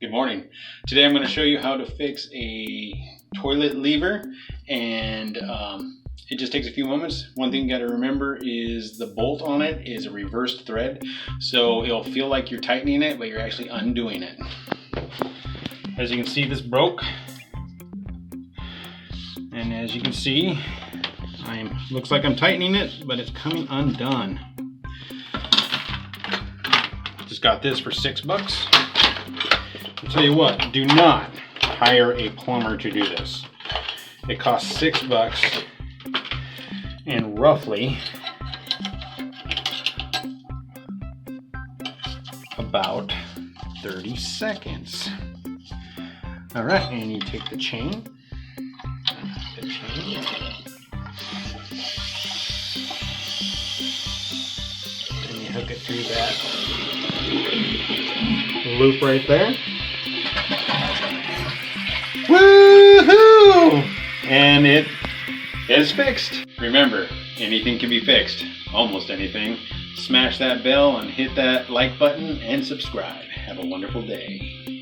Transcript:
Good morning. Today I'm going to show you how to fix a toilet lever, and it just takes a few moments. One thing you got to remember is the bolt on it is a reversed thread, so it'll feel like you're tightening it, but you're actually undoing it. As you can see, this broke, and as you can see, looks like I'm tightening it, but it's coming undone. Just got this for $6. I'll tell you what, do not hire a plumber to do this. It costs $6 and roughly about 30 seconds. All right, and you take the chain. And you hook it through that loop right there. Woohoo! And it is fixed. Remember, anything can be fixed. Almost anything. Smash that bell and hit that like button and subscribe. Have a wonderful day.